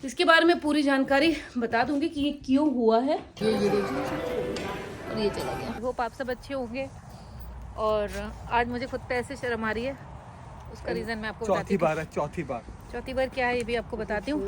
इसके बारे में पूरी जानकारी बता दूंगी कि ये क्यों हुआ है। ये देखिए और ये चला गया। होप आप सब अच्छे होंगे। और आज मुझे खुद पे ऐसे शर्म आ रही है, उसका रीज़न मैं आपको बताती हूँ। चौथी बार क्या है ये भी आपको बताती हूँ।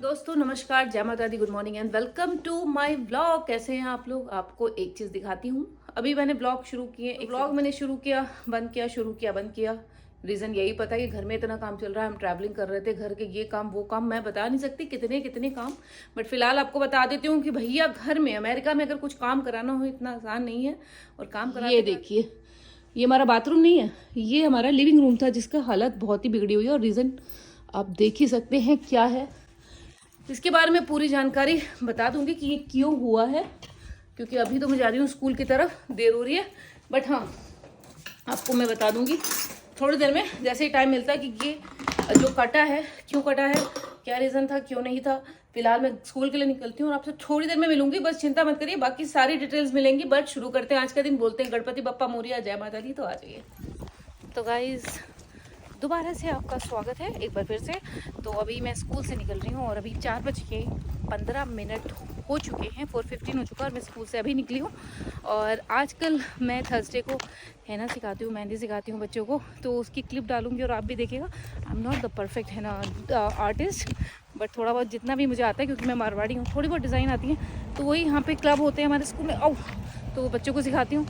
दोस्तों नमस्कार, जय माता दी, good morning and welcome to my vlog. कैसे हैं आप लोग? आपको एक चीज़ दिखाती हूँ। अभी मैंने ब्लॉग शुरू किए, एक व्लॉग मैंने शुरू किया, बंद किया, शुरू किया, बंद किया। रीज़न यही पता है कि घर में इतना काम चल रहा है, हम ट्रैवलिंग कर रहे थे, घर के ये काम वो काम, मैं बता नहीं सकती कितने कितने काम, बट फिलहाल आपको बता देती हूँ कि भैया घर में अमेरिका में अगर कुछ काम कराना हो इतना आसान नहीं है। और काम करा, ये देखिए, ये हमारा बाथरूम नहीं है, ये हमारा लिविंग रूम था जिसका हालत बहुत ही बिगड़ी हुई है। और रीज़न आप देख ही सकते हैं क्या है। इसके बारे में पूरी जानकारी बता दूंगी कि ये क्यों हुआ है, क्योंकि अभी तो मैं जा रही हूँ स्कूल की तरफ, देर हो रही है। बट हाँ, आपको मैं बता दूंगी थोड़ी देर में, जैसे ही टाइम मिलता है, कि ये जो कटा है क्यों कटा है, क्या रीज़न था, क्यों नहीं था। फिलहाल मैं स्कूल के लिए निकलती हूँ और आपसे थोड़ी देर में मिलूंगी, बस चिंता मत करिए, बाकी सारी डिटेल्स मिलेंगी। बट शुरू करते हैं आज का दिन। बोलते हैं गणपति बप्पा मोरिया, जय माता दी। तो आ जाइए। तो गाइज दोबारा से आपका स्वागत है एक बार फिर से। तो अभी मैं स्कूल से निकल रही हूँ और अभी 4:15 हो चुके हैं, 4:15 हो चुका और मैं स्कूल से अभी निकली हूँ। और आजकल मैं थर्सडे को हैना सिखाती हूँ, मेहंदी सिखाती हूँ बच्चों को, तो उसकी क्लिप डालूंगी और आप भी देखिएगा। I am not the perfect हैना आर्टिस्ट, बट थोड़ा बहुत जितना भी मुझे आता है, क्योंकि मैं मारवाड़ी हूँ, थोड़ी बहुत डिज़ाइन आती है। तो वही यहाँ पे क्लब होते हैं हमारे स्कूल में, तो बच्चों को सिखाती हूँ।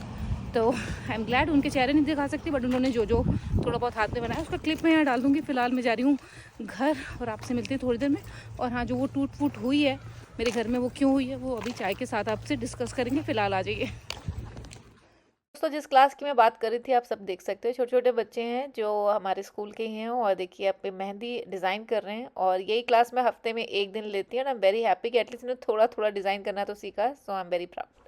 तो आई एम ग्लैड, उनके चेहरे नहीं दिखा सकती, बट उन्होंने जो जो थोड़ा बहुत हाथ में बनाया उसका क्लिप मैं यहाँ डाल दूँगी। फिलहाल मैं जा रही हूँ घर और आपसे मिलती हूँ थोड़ी देर में। और हाँ, जो वो टूट फूट हुई है मेरे घर में, वो क्यों हुई है, वो अभी चाय के साथ आपसे डिस्कस करेंगे। फिलहाल आ जाइए। दोस्तों जिस क्लास की मैं बात कर रही थी, आप सब देख सकते हो, छोटे छोटे बच्चे हैं जो हमारे स्कूल के ही हैं। और देखिए आप पे मेहंदी डिज़ाइन कर रहे हैं। और यही क्लास मैं हफ्ते में एक दिन लेती हूँ। आई एम वेरी हैप्पी कि एटलीस्ट इन्होंने थोड़ा थोड़ा डिज़ाइन करना तो सीखा है। सो आई एम वेरी प्राउड।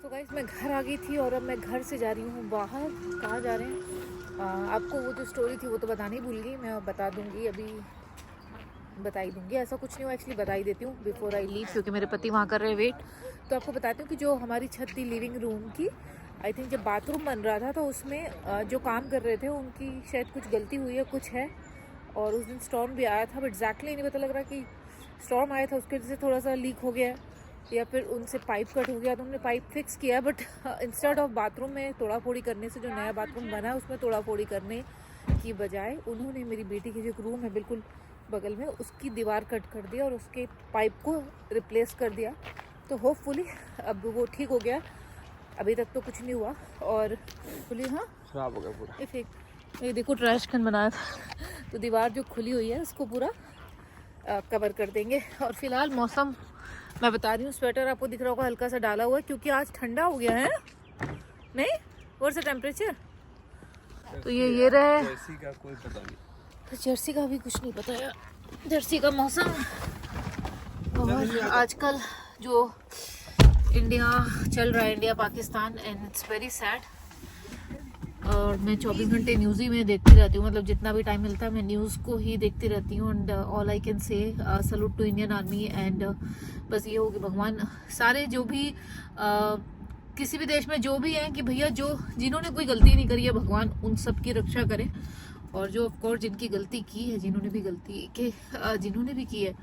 तो गाइस मैं घर आ गई थी और अब मैं घर से जा रही हूँ बाहर। कहाँ जा रहे हैं आपको वो जो स्टोरी थी वो तो बतानी ही भूल गई, मैं बता दूँगी, अभी बता ही दूँगी। ऐसा कुछ नहीं हो, एक्चुअली बता ही देती हूँ बिफोर आई लीव, क्योंकि मेरे पति वहाँ कर रहे हैं वेट। तो आपको बताती हूँ कि जो हमारी छत थी लिविंग रूम की, आई थिंक जब बाथरूम बन रहा था तो उसमें जो काम कर रहे थे उनकी शायद कुछ गलती हुई है, कुछ है। और उस दिन स्टॉर्म भी आया था, बट एग्जैक्टली नहीं पता लग रहा कि स्टॉर्म आया था उसकी वजह से थोड़ा सा लीक हो गया या फिर उनसे पाइप कट हो गया। तो उन्होंने पाइप फिक्स किया, बट इंस्टेड ऑफ बाथरूम में तोड़ा फोड़ी करने से, जो नया बाथरूम बना है उसमें तोड़ा फोड़ी करने की बजाय उन्होंने मेरी बेटी की जो एक रूम है बिल्कुल बगल में, उसकी दीवार कट कर दिया और उसके पाइप को रिप्लेस कर दिया। तो होपफुली अब वो ठीक हो गया, अभी तक तो कुछ नहीं हुआ। और खुली, हाँ खराब हो गया पूरा। ये देखो ट्रैश कैन बनाया था, तो दीवार जो खुली हुई है उसको पूरा कवर कर देंगे। और फिलहाल मौसम मैं बता रही हूँ, स्वेटर आपको दिख रहा होगा हल्का सा डाला हुआ है, क्योंकि आज ठंडा हो गया है। नहीं व्हाट्स द टेम्परेचर? तो ये रहे, जर्सी का कोई पता नहीं, तो जर्सी का भी कुछ नहीं पता है, जर्सी का मौसम। और आजकल जो इंडिया चल रहा है, India Pakistan, and it's very sad. और मैं 24 घंटे न्यूज़ ही में देखती रहती हूँ, मतलब जितना भी टाइम मिलता है मैं न्यूज़ को ही देखती रहती हूँ। And all I can say salute to Indian army. And बस ये हो कि भगवान सारे जो भी किसी भी देश में जो भी हैं, कि भैया जो जिन्होंने कोई गलती नहीं करी है, भगवान उन सब की रक्षा करे। और जो ऑफकोर्स जिनकी गलती की है, जिन्होंने भी की है,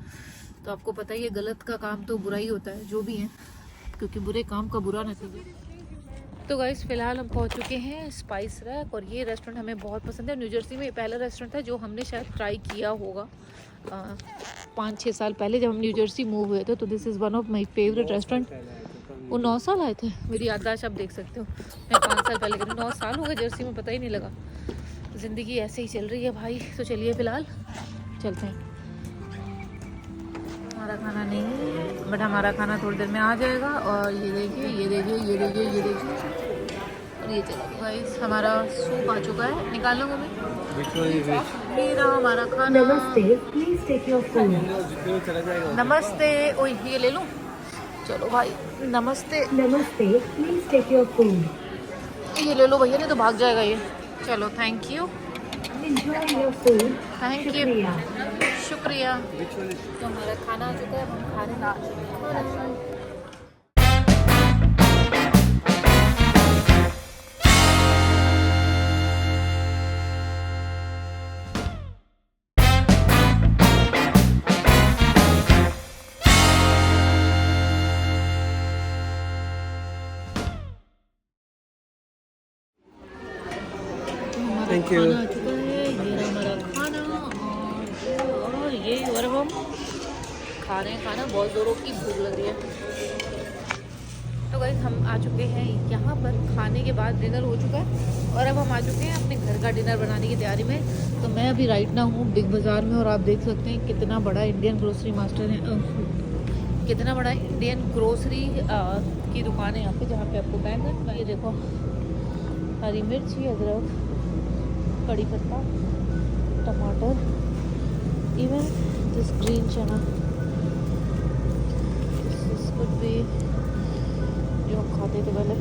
तो आपको पता ही है गलत का काम तो बुरा ही होता है, जो भी है, क्योंकि बुरे काम का बुरा नतीजा। तो गाइस फिलहाल हम पहुंच चुके हैं स्पाइस रैक, और ये रेस्टोरेंट हमें बहुत पसंद है। न्यू जर्सी में पहला रेस्टोरेंट था जो हमने शायद ट्राई किया होगा 5-6 साल पहले जब हम न्यू जर्सी मूव हुए थे। तो this is one of my favourite restaurant. वो 9 साल आए थे, मेरी याददाश्त आप देख सकते हो, मैं 5 साल पहले गई, 9 साल हो गए जर्सी में, पता ही नहीं लगा। ज़िंदगी ऐसे ही चल रही है भाई। तो चलिए फिलहाल चलते हैं। हमारा खाना नहीं है, बट हमारा खाना थोड़ी देर में आ जाएगा। और ये देखिए, ये देखिए, ये देखिए, ये देखिए, और ये चलो गाइस हमारा सूप आ चुका है, निकाल लो मम्मी। मेरा हमारा खाना। नमस्ते, प्लीज टेक योर फोन। नमस्ते, ओए ये ले लूं? चलो भाई, नमस्ते। नमस्ते, प्लीज टेक योर फोन। ये ले लो भैया, नहीं तो भाग जाएगा ये। चलो थैंक यू। थैंक यू, शुक्रिया। तो हमारा खाना आ चुका है, हम खाने ला Thank you. खाना आ चुका है, ये रहा हमारा खाना। और ये और हम खा रहे हैं खाना, बहुत ज़ोरों की भूख लग रही है। तो गाइस हम आ चुके हैं यहाँ पर, खाने के बाद डिनर हो चुका है और अब हम आ चुके हैं अपने घर का डिनर बनाने की तैयारी में। तो मैं अभी राइट नाउ हूँ बिग बाज़ार में और आप देख सकते हैं कितना बड़ा इंडियन ग्रोसरी मास्टर है, कितना बड़ा इंडियन ग्रोसरी की दुकान है यहाँ पे, जहाँ पे आपको बैंगन, ये देखो हरी मिर्ची, अदरक, कड़ी पत्ता, टमाटर, इवन दिस ग्रीन चना, दिस कुड बी जो हम खाते थे पहले,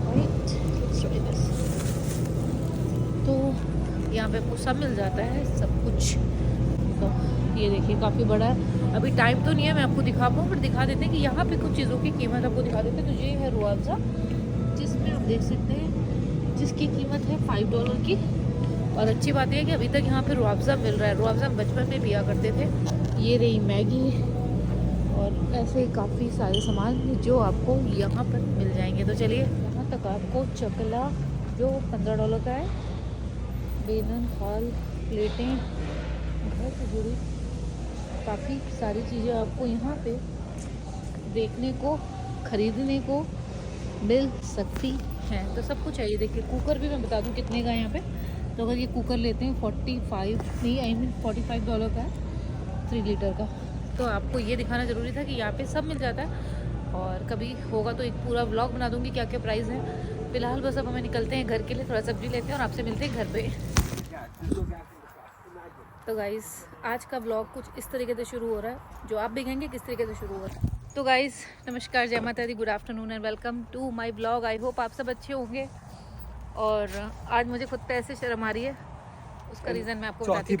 राइट। तो यहाँ पे आपको सब मिल जाता है, सब कुछ। तो ये देखिए काफ़ी बड़ा है, अभी टाइम तो नहीं है मैं आपको दिखा पाऊँ, पर दिखा देते हैं कि यहाँ पे कुछ चीज़ों की कीमत आपको दिखा देते हैं। तो ये है रुआवज़ा, जिसमें आप देख सकते हैं जिसकी कीमत है $5 की। और अच्छी बात है कि अभी तक यहाँ पे रुआवज़ा मिल रहा है, रुआवज़ा हम बचपन में पिया करते थे। ये रही मैगी और ऐसे ही काफ़ी सारे सामान जो आपको यहाँ पर मिल जाएंगे। तो चलिए, यहाँ तक आपको चकला जो $15 का है, बेलन, थाल, प्लेटें, घर से जुड़ी काफ़ी सारी चीज़ें आपको यहाँ पे देखने को, ख़रीदने को मिल सकती हैं। तो सब कुछ चाहिए। देखिए कुकर भी मैं बता दूं कितने का है यहाँ पे। तो अगर ये कुकर लेते हैं 45 डॉलर का है, 3 लीटर का। तो आपको ये दिखाना ज़रूरी था कि यहाँ पे सब मिल जाता है, और कभी होगा तो एक पूरा व्लॉग बना दूँगी क्या क्या प्राइस है। फ़िलहाल बस अब हमें निकलते हैं घर के लिए, थोड़ा सब्ज़ी लेते हैं और आपसे मिलते हैं घर पे। तो गाइज़ आज का व्लॉग कुछ इस तरीके से शुरू हो रहा है, जो आप भी कहेंगे किस तरीके से शुरू हो रहा है। तो गाइज़ नमस्कार, जय माता दी, good afternoon and welcome to my vlog. I hope आप सब अच्छे होंगे। और आज मुझे खुद पे ऐसे शर्म आ रही है, उसका रीज़न मैं आपको बताती हूँ।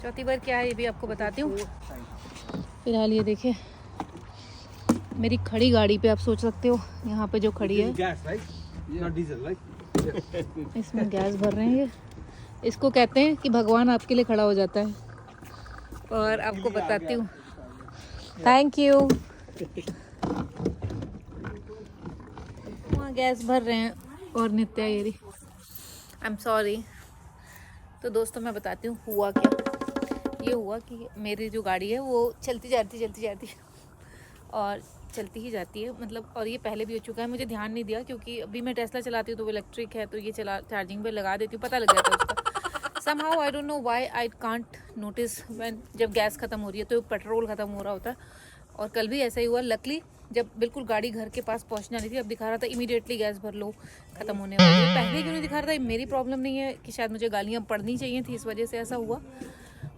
चौथी बार क्या है ये भी आपको बताती हूँ। फिलहाल ये देखिए मेरी खड़ी गाड़ी पे, आप सोच सकते हो यहाँ पे जो खड़ी है, इसमें गैस भर रहे हैं। ये इसको कहते हैं कि भगवान आपके लिए खड़ा हो जाता है। और आपको बताती हूँ, थैंक यू। वहाँ गैस भर रहे हैं और नित्या ये रही, आई एम सॉरी। तो दोस्तों मैं बताती हूँ हुआ क्या। ये हुआ कि मेरी जो गाड़ी है वो चलती जाती और चलती ही जाती है, मतलब। और ये पहले भी हो चुका है, मुझे ध्यान नहीं दिया क्योंकि अभी मैं टेस्ला चलाती हूँ तो वो इलेक्ट्रिक है, तो ये चार्जिंग पे लगा देती हूँ, पता लग जाता है उसका। somehow I don't know why I can't notice when जब गैस ख़त्म हो रही है तो पेट्रोल ख़त्म हो रहा होता है। और कल भी ऐसा ही हुआ, लकली जब बिल्कुल गाड़ी घर के पास पहुंचने वाली थी, अब दिखा रहा था इमीडिएटली गैस भर लो, ख़त्म होने वाली है। पहले क्यों नहीं दिखा रहा था, मेरी प्रॉब्लम नहीं है कि शायद मुझे गालियाँ पड़नी चाहिए थी, इस वजह से ऐसा हुआ।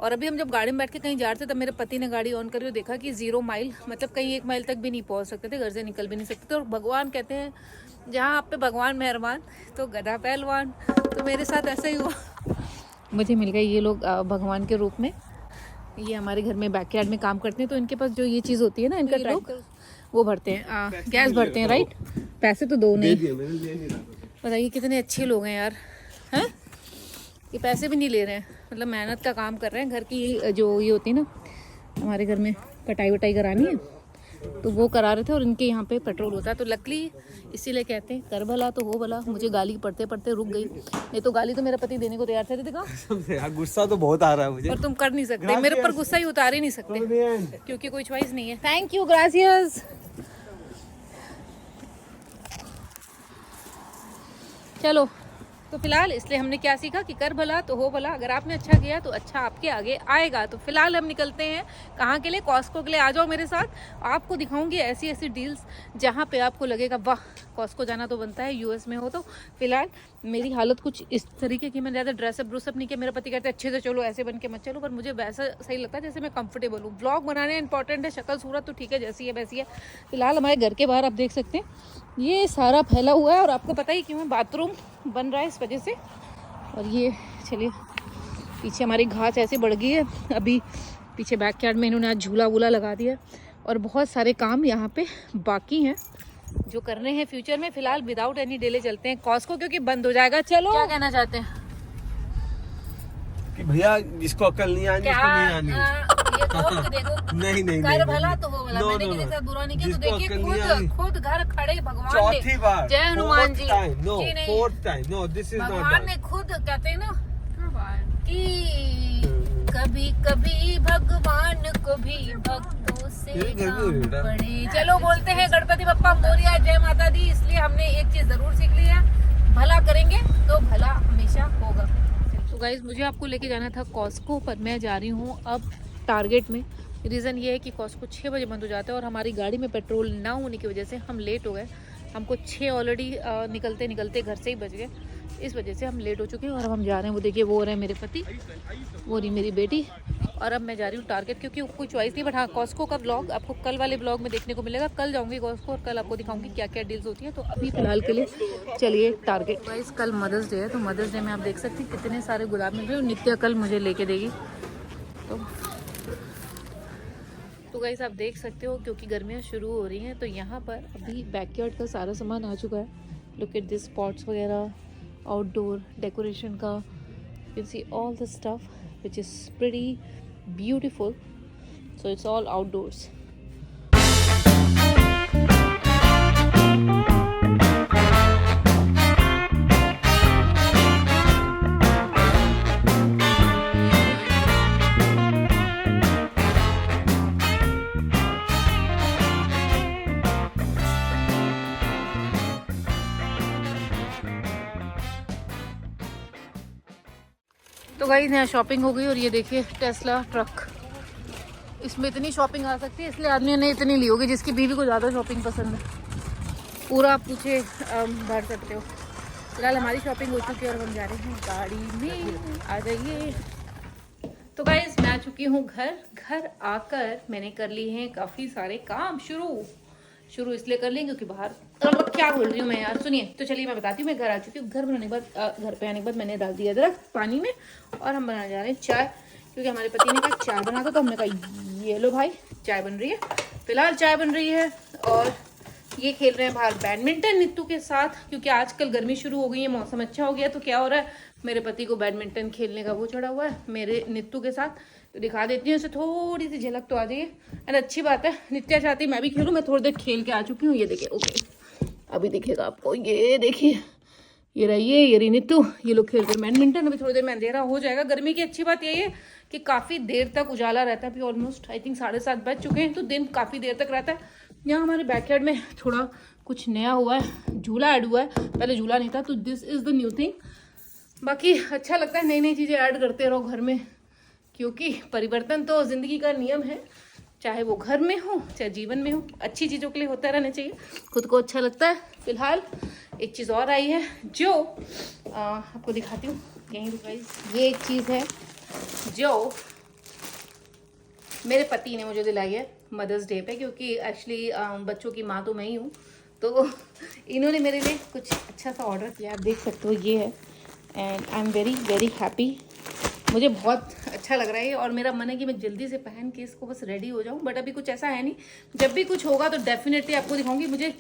और अभी हम जब गाड़ी में बैठ के कहीं जा रहे थे तब मेरे पति ने गाड़ी ऑन करी और देखा कि 0 माइल, मतलब कहीं 1 माइल तक भी नहीं पहुंच सकते थे, घर से निकल भी नहीं सकते थे। और भगवान कहते हैं जहाँ आप पे भगवान मेहरबान तो गधा पहलवान, तो मेरे साथ ऐसा ही हुआ। मुझे मिल गए ये लोग भगवान के रूप में। ये हमारे घर में बैकयार्ड में काम करते हैं, तो इनके पास जो ये चीज़ होती है ना, इनका लोग वो भरते हैं, गैस भरते हैं, राइट। पैसे तो दो नहीं, बताइए कितने अच्छे लोग हैं यार, हैं। ये पैसे भी नहीं ले रहे हैं, मतलब मेहनत का काम कर रहे हैं। घर की जो ये होती है ना, हमारे घर में कटाई वटाई करानी है तो वो करा रहे थे, और इनके यहाँ पे पेट्रोल होता है। तो लकली इसीलिए कहते हैं कर भला तो हो भला। मुझे गाली पढ़ते पढ़ते रुक गई, नहीं तो गाली तो मेरा पति देने को तैयार थे। देखा गुस्सा तो बहुत आ रहा है मुझे, और तुम कर नहीं सकते, मेरे ऊपर गुस्सा ही उतार ही नहीं सकते क्योंकि कोई चॉइस नहीं है। Thank you, gracious. चलो, तो फिलहाल इसलिए हमने क्या सीखा कि कर भला तो हो भला। अगर आपने अच्छा किया तो अच्छा आपके आगे आएगा। तो फिलहाल हम निकलते हैं कहाँ के लिए, कॉस्को के लिए। आ जाओ मेरे साथ, आपको दिखाऊंगी ऐसी ऐसी डील्स जहाँ पे आपको लगेगा वाह, कॉस्को जाना तो बनता है, यूएस में हो तो। फिलहाल मेरी हालत कुछ इस तरीके की, मैंने ज़्यादा ड्रेसअप व्रूसअप नहीं किया। मेरे पति कहते हैं अच्छे से चलो, ऐसे बन के मत चलो, पर मुझे वैसा सही लगता है जैसे मैं कंफर्टेबल हूँ। व्लॉग बनाने इंपॉर्टेंट है, शक्ल सूरत तो ठीक है, जैसी है वैसी है। फिलहाल हमारे घर के बाहर आप देख सकते हैं ये सारा फैला हुआ है, और आपको पता ही क्यों है, बाथरूम बन रहा है इस वजह से। और ये चलिए पीछे हमारी घास ऐसे बढ़ गई है। अभी पीछे बैकयार्ड में इन्होंने आज झूला वूला लगा दिया और बहुत सारे काम यहाँ पे बाकी हैं जो करने हैं फ्यूचर में। फिलहाल विदाउट एनी डिले चलते हैं कॉस्को क्योंकि बंद हो जाएगा। चलो क्या कहना चाहते हैं कि भैया जिसको अकल नहीं आनी उसको नहीं आनी। ये तो देखो नहीं घर भला तो हो भला। मैंने किसी के साथ बुरा नहीं किया। तो देखिए खुद घर खड़े भगवान चौथी बार जय Hanuman ji. Fourth time no this is not भगवान ने खुद कहते हैं ना कि कभी कभी भगवान को भी भक्तों से काम पड़े। चलो बोलते हैं गणपति बप्पा मोरिया, जय माता दी। इसलिए हमने एक चीज जरूर सीख ली है, भला करेंगे तो भला हमेशा होगा। तो गाइज मुझे आपको लेके जाना था कॉस्को, पर मैं जा रही हूँ अब टारगेट में। रीज़न ये है कि कॉस्को 6 बजे बंद हो जाता है और हमारी गाड़ी में पेट्रोल ना होने की वजह से हम लेट हो गए। हमको 6 ऑलरेडी निकलते निकलते घर से ही बज गए। इस वजह से हम लेट हो चुके हैं और अब हम जा रहे हैं। वो देखिए वो रहे मेरे पति, वो रही मेरी बेटी, और अब मैं जा रही हूँ टारगेट क्योंकि कोई चॉइस नहीं। बट हाँ, कॉस्को का ब्लॉग आपको कल वाले ब्लॉग में देखने को मिलेगा। कल जाऊँगी कॉस्को और कल आपको दिखाऊंगी क्या क्या डील्स होती है। तो अभी फिलहाल के लिए चलिए टारगेट। गाइस कल मदर्स डे है, तो मदर्स डे में आप देख सकते हैं कितने सारे गुलाब मिल रहे हैं। नित्या कल मुझे लेके देगी। तो गाइस आप देख सकते हो क्योंकि गर्मियाँ शुरू हो रही हैं तो यहाँ पर अभी बैकयार्ड का सारा सामान आ चुका है। लुक एट दिस पॉट्स वगैरह, आउटडोर डेकोरेशन का, you can see all the stuff which is pretty beautiful, so it's all outdoors. तो गाइस यहाँ शॉपिंग हो गई और ये देखिए टेस्ला ट्रक, इसमें इतनी शॉपिंग आ सकती है इसलिए आदमी ने इतनी ली होगी। जिसकी बीवी को ज़्यादा शॉपिंग पसंद है पूरा आप पूछे भर सकते हो। फिलहाल हमारी शॉपिंग हो चुकी है और हम जा रहे हैं गाड़ी में, आ जाइए। तो गाइस मैं आ चुकी हूँ घर आकर मैंने कर लिए हैं काफ़ी सारे काम शुरू इसलिए कर लें क्योंकि बाहर क्या बोल रही हूँ मैं यार, सुनिए। तो चलिए मैं बताती हूँ। मैं घर आ चुकी हूँ। घर बनाने के बाद घर पे आने के बाद मैंने डाल दिया अदरक पानी में और हम बनाने जा रहे हैं चाय, क्योंकि हमारे पति ने कहा चाय बना दो। तो हमने कहा ये लो भाई चाय बन रही है। फिलहाल चाय बन रही है और ये खेल रहे हैं बाहर बैडमिंटन नित्तू के साथ, क्योंकि आजकल गर्मी शुरू हो गई है, मौसम अच्छा हो गया। तो क्या हो रहा है, मेरे पति को बैडमिंटन खेलने का वो चढ़ा हुआ है मेरे नित्तू के साथ। तो दिखा देती हूँ, उसे थोड़ी सी झलक तो आ जाइए। एंड अच्छी बात है, नित्या चाहती मैं भी खेलूँ। मैं थोड़ी देर खेल के आ चुकी हूँ। ये देखिए, ओके अभी दिखेगा आपको, ये देखिए ये रहिए, ये रही नित्तू, ये लोग खेल रहे बैडमिंटन। अभी थोड़ी देर में अंधेरा हो जाएगा। गर्मी की अच्छी बात यही है कि काफ़ी देर तक उजाला रहता है। अभी ऑलमोस्ट आई थिंक 7:30 बज चुके हैं, तो दिन काफ़ी देर तक रहता है। यहाँ हमारे बैकयार्ड में थोड़ा कुछ नया हुआ है, झूला ऐड हुआ है, पहले झूला नहीं था, तो this is the new thing. बाकी अच्छा लगता है, नई नई चीज़ें ऐड करते रहो घर में, क्योंकि परिवर्तन तो ज़िंदगी का नियम है, चाहे वो घर में हो चाहे जीवन में हो। अच्छी चीज़ों के लिए होता रहना चाहिए, खुद को अच्छा लगता है। फिलहाल एक चीज़ और आई है जो आपको दिखाती हूँ। यहीं गाइस ये एक चीज़ है जो मेरे पति ने मुझे दिलाई है मदर्स डे पे, क्योंकि एक्चुअली बच्चों की माँ तो मैं ही हूँ। तो इन्होंने मेरे लिए कुछ अच्छा सा ऑर्डर किया, आप देख सकते हो, ये है। And I am very very happy, मुझे बहुत अच्छा लग रहा है। और मेरा मन है कि मैं जल्दी से पहन के इसको बस रेडी हो जाऊँ, बट अभी कुछ ऐसा है नहीं। जब भी कुछ होगा तो डेफिनेटली आपको दिखाऊंगी। मुझे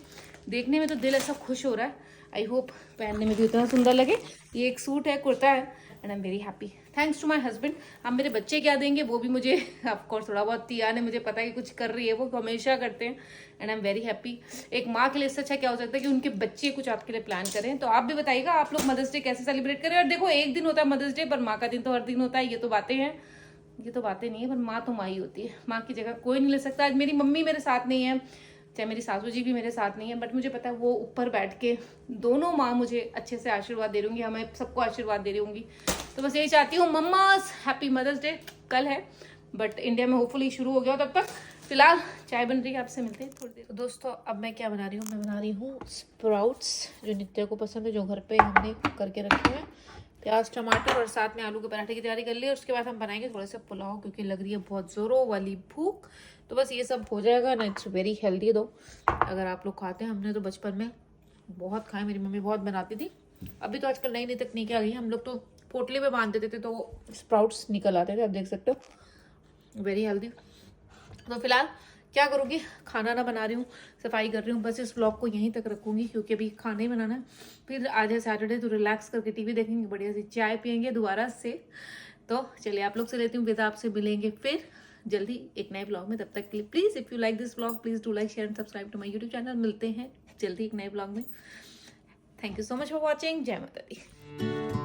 देखने में तो दिल ऐसा खुश हो रहा है, आई होप पहनने में भी उतना सुंदर लगे। ये एक सूट है, कुर्ता है, and I am very happy. Thanks to my husband. अब मेरे बच्चे क्या देंगे वो भी मुझे ऑफकोर्स थोड़ा बहुत तिया ने मुझे पता है कि कुछ कर रही है, वो हमेशा करते हैं, and I am very happy. एक माँ के लिए इससे अच्छा क्या हो सकता है कि उनके बच्चे कुछ आपके लिए प्लान करें। तो आप भी बताइएगा आप लोग मदर्स डे कैसे सेलिब्रेट करें। और देखो, एक दिन होता है मदर्स डे, पर माँ का दिन तो हर दिन होता है। ये तो बातें हैं, ये तो बातें नहीं है, पर माँ तो माँ ही होती है। माँ की जगह कोई नहीं ले सकता। आज मेरी मम्मी मेरे साथ नहीं है, चाहे मेरी सासू जी भी मेरे साथ नहीं है, बट मुझे पता है वो ऊपर बैठ के दोनों माँ मुझे अच्छे से आशीर्वाद दे रही होंगी, हमें सबको आशीर्वाद दे रही होंगी। तो बस यही चाहती हूँ। Mumma's happy mother's day. कल है, बट इंडिया में होपफुली शुरू हो गया तब तक। फिलहाल चाय बन रही है, आपसे मिलते हैं थोड़ी देर। तो दोस्तों अब मैं क्या बना रही हूँ, मैं बना रही हूँ स्प्राउट्स, जो नित्या को पसंद है, जो घर पे हमने करके रखे हैं। प्याज टमाटर और साथ में आलू के पराठे की तैयारी कर ली। और उसके बाद हम बनाएंगे थोड़ा सा पुलाव, क्योंकि लग रही है बहुत ज़ोरों वाली भूख। तो बस ये सब हो जाएगा ना। इट्स वेरी हेल्दी दो, अगर आप लोग खाते हैं। हमने तो बचपन में बहुत खाए, मेरी मम्मी बहुत बनाती थी। अभी तो आजकल नई नई तकनीकें आ गई हैं, हम लोग तो पोटली में बांध देते थे तो स्प्राउट्स निकल आते थे। आप देख सकते हो, वेरी हेल्दी। तो फिलहाल क्या करूँगी, खाना ना बना रही हूँ, सफाई कर रही हूँ, बस इस व्लॉग को यहीं तक रखूँगी क्योंकि अभी खाना ही बनाना है। फिर आज है सैटरडे, तो रिलैक्स करके टीवी देखेंगे, बढ़िया सी चाय पियेंगे दोबारा से। तो चलिए आप लोग से लेती हूँ विदा, आपसे मिलेंगे फिर जल्दी एक नए ब्लॉग में। तब तक के लिए please if you like this blog please do like share and subscribe to my YouTube channel. मिलते हैं जल्दी एक नए ब्लॉग में। Thank you so much for watching. जय माता दी।